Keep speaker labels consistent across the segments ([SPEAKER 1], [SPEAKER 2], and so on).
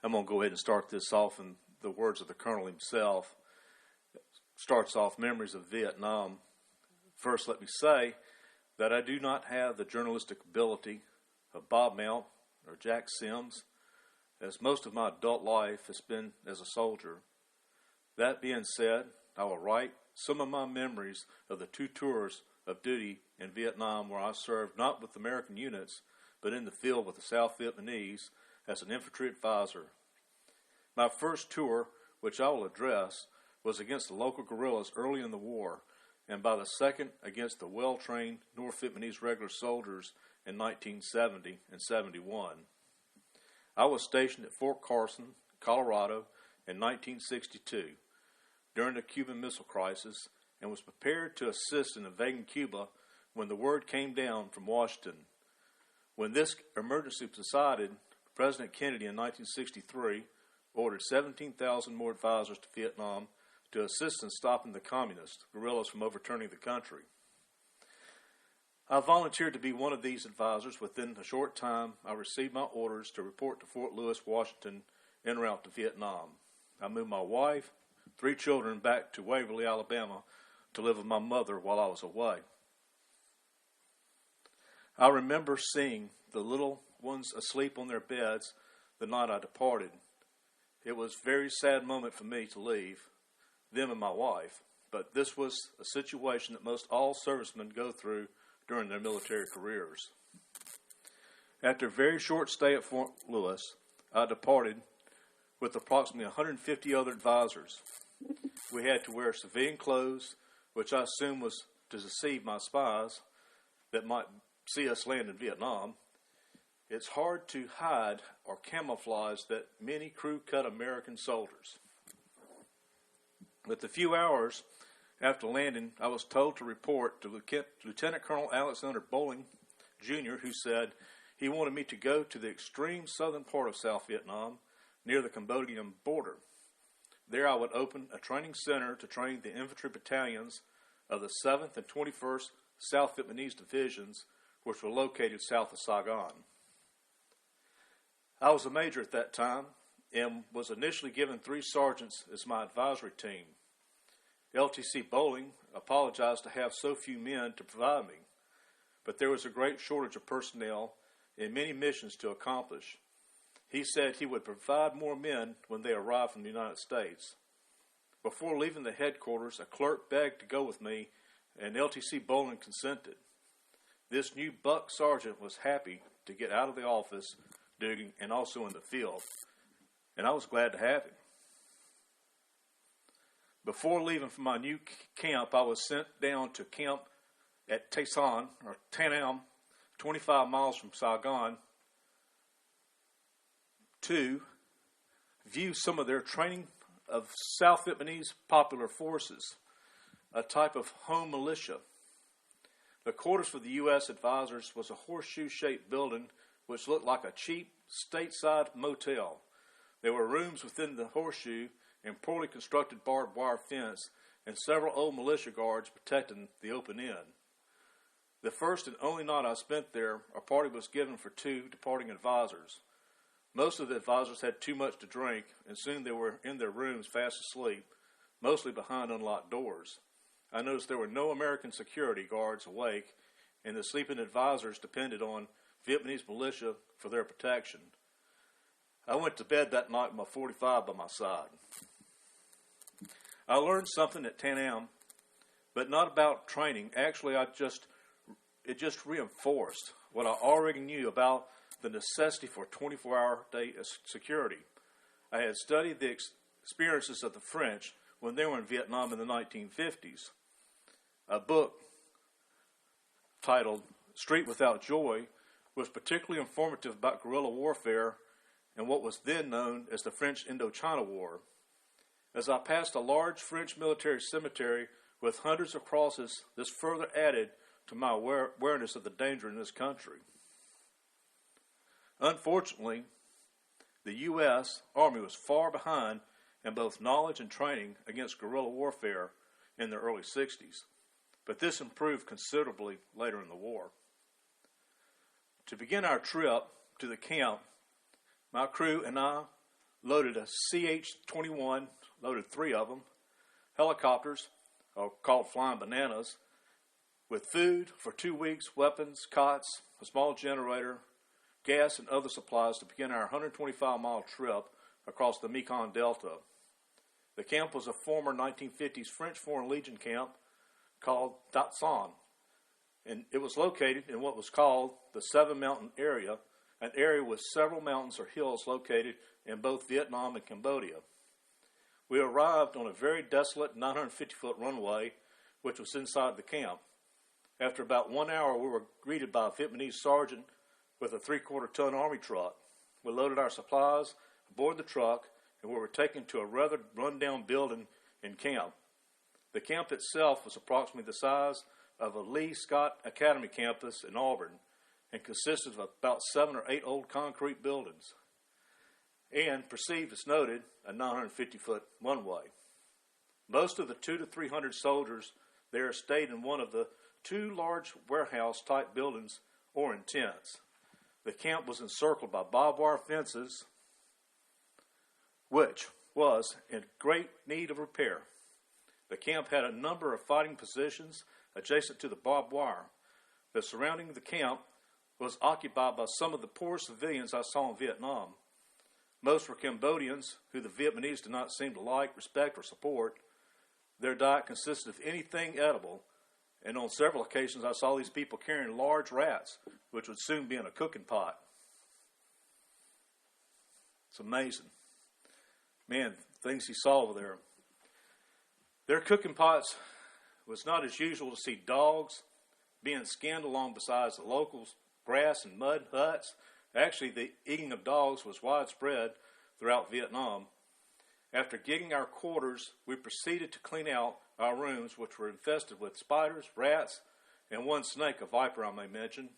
[SPEAKER 1] I'm going to go ahead and start this off in the words of the Colonel himself. It starts off, memories of Vietnam. First, let me say that I do not have the journalistic ability of Bob Mount or Jack Sims, as most of my adult life has been as a soldier. That being said, I will write some of my memories of the 2 tours of duty in Vietnam where I served not with American units, but in the field with the South Vietnamese as an infantry advisor. My first tour, which I will address, was against the local guerrillas early in the war, and by the second against the well-trained North Vietnamese regular soldiers in 1970 and 71. I was stationed at Fort Carson, Colorado, in 1962 during the Cuban Missile Crisis and was prepared to assist in invading Cuba when the word came down from Washington. When this emergency subsided, President Kennedy in 1963 ordered 17,000 more advisors to Vietnam to assist in stopping the communist guerrillas from overturning the country. I volunteered to be one of these advisors. Within a short time, I received my orders to report to Fort Lewis, Washington, en route to Vietnam. I moved my wife, 3 children back to Waverly, Alabama, to live with my mother while I was away. I remember seeing the little ones asleep on their beds the night I departed. It was a very sad moment for me to leave them and my wife, but this was a situation that most all servicemen go through during their military careers. After a very short stay at Fort Lewis, I departed with approximately 150 other advisors. We had to wear civilian clothes, which I assumed was to deceive my spies that might see us land in Vietnam. It's hard to hide or camouflage that many crew-cut American soldiers. With a few hours after landing, I was told to report to Lieutenant Colonel Alexander Bowling, Jr., who said he wanted me to go to the extreme southern part of South Vietnam, near the Cambodian border. There I would open a training center to train the infantry battalions of the 7th and 21st South Vietnamese divisions, which were located south of Saigon. I was a major at that time and was initially given 3 sergeants as my advisory team. LTC Bowling apologized to have so few men to provide me, but there was a great shortage of personnel and many missions to accomplish. He said he would provide more men when they arrived from the United States. Before leaving the headquarters, a clerk begged to go with me, and LTC Bowling consented. This new buck sergeant was happy to get out of the office duty and also in the field, and I was glad to have him. Before leaving for my new camp, I was sent down to camp at Tay Son, or Tan Am, 25 miles from Saigon, to view some of their training of South Vietnamese popular forces, a type of home militia. The quarters for the U.S. advisors was a horseshoe-shaped building which looked like a cheap stateside motel. There were rooms within the horseshoe and poorly constructed barbed wire fence and several old militia guards protecting the open end. The first and only night I spent there, a party was given for 2 departing advisors. Most of the advisors had too much to drink, and soon they were in their rooms fast asleep, mostly behind unlocked doors. I noticed there were no American security guards awake, and the sleeping advisors depended on Vietnamese militia for their protection. I went to bed that night with my .45 by my side. I learned something at Tan Am, but not about training. Actually, it just reinforced what I already knew about the necessity for 24-hour day security. I had studied the experiences of the French when they were in Vietnam in the 1950s. A book titled Street Without Joy was particularly informative about guerrilla warfare and what was then known as the French Indochina War. As I passed a large French military cemetery with hundreds of crosses, this further added to my awareness of the danger in this country. Unfortunately, the U.S. Army was far behind in both knowledge and training against guerrilla warfare in the early 60s, but this improved considerably later in the war. To begin our trip to the camp, my crew and I loaded a CH-21, loaded 3 of them, helicopters, called Flying Bananas, with food for 2 weeks, weapons, cots, a small generator, gas, and other supplies to begin our 125-mile trip across the Mekong Delta. The camp was a former 1950s French Foreign Legion camp called Dat Son, and it was located in what was called the Seven Mountain Area, an area with several mountains or hills located in both Vietnam and Cambodia. We arrived on a very desolate 950-foot runway, which was inside the camp. After about 1 hour, we were greeted by a Vietnamese sergeant with a 3/4-ton army truck. We loaded our supplies aboard the truck, and we were taken to a rather run-down building in camp. The camp itself was approximately the size of a Lee Scott Academy campus in Auburn and consisted of about 7 or 8 old concrete buildings and perceived as noted a 950-foot runway. Most of the 200 to 300 soldiers there stayed in one of the 2 large warehouse-type buildings or in tents. The camp was encircled by barbed wire fences, which was in great need of repair. The camp had a number of fighting positions adjacent to the barbed wire. The surrounding of the camp was occupied by some of the poorest civilians I saw in Vietnam. Most were Cambodians, who the Vietnamese did not seem to like, respect, or support. Their diet consisted of anything edible, and on several occasions I saw these people carrying large rats, which would soon be in a cooking pot. It's amazing. Man, things he saw over there. Their cooking pots was not as usual to see dogs being skinned along beside the locals' grass and mud huts. Actually, the eating of dogs was widespread throughout Vietnam. After getting our quarters, we proceeded to clean out our rooms, which were infested with spiders, rats, and one snake, a viper I may mention.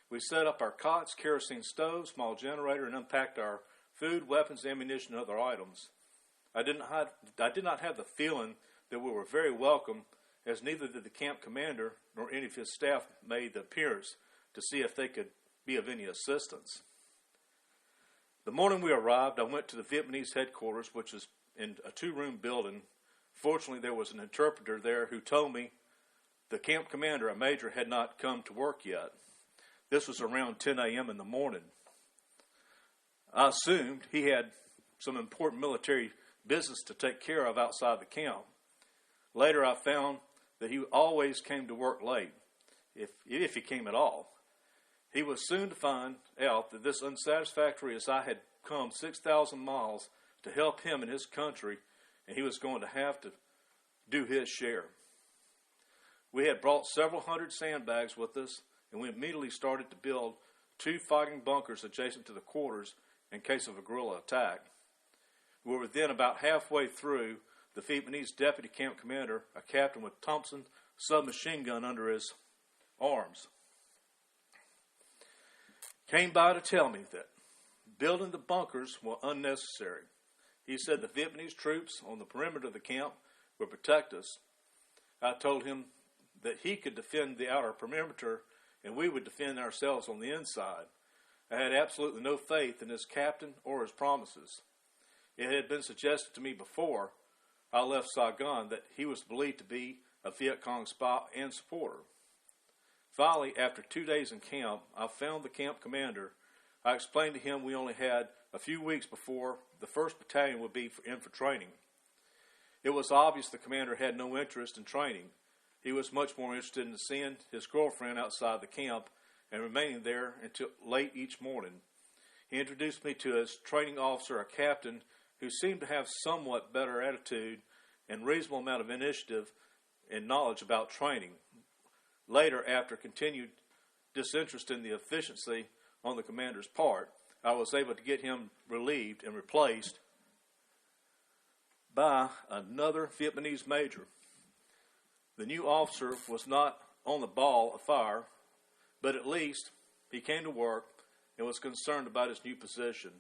[SPEAKER 1] We set up our cots, kerosene stove, small generator, and unpacked our food, weapons, ammunition, and other items. I did not have the feeling that we were very welcome, as neither did the camp commander nor any of his staff made the appearance to see if they could be of any assistance. The morning we arrived, I went to the Vietnamese headquarters, which is in a 2-room building. Fortunately, there was an interpreter there who told me the camp commander, a major, had not come to work yet. This was around 10 a.m. in the morning. I assumed he had some important military business to take care of outside the camp. Later, I found that he always came to work late, if he came at all. He was soon to find out that this unsatisfactory as I had come 6,000 miles to help him in his country, and he was going to have to do his share. We had brought several hundred sandbags with us, and we immediately started to build 2 fighting bunkers adjacent to the quarters in case of a guerrilla attack. We were then about halfway through. The Vietnamese deputy camp commander, a captain with Thompson submachine gun under his arms, came by to tell me that building the bunkers was unnecessary. He said the Vietnamese troops on the perimeter of the camp would protect us. I told him that he could defend the outer perimeter and we would defend ourselves on the inside. I had absolutely no faith in his captain or his promises. It had been suggested to me before I left Saigon that he was believed to be a Viet Cong spy and supporter. Finally, after 2 days in camp, I found the camp commander. I explained to him we only had a few weeks before the 1st Battalion would be in for training. It was obvious the commander had no interest in training. He was much more interested in seeing his girlfriend outside the camp and remaining there until late each morning. He introduced me to his training officer, a captain, who seemed to have somewhat better attitude and reasonable amount of initiative and knowledge about training. Later, after continued disinterest in the efficiency on the commander's part, I was able to get him relieved and replaced by another Vietnamese major. The new officer was not on the ball of fire, but at least he came to work and was concerned about his new position.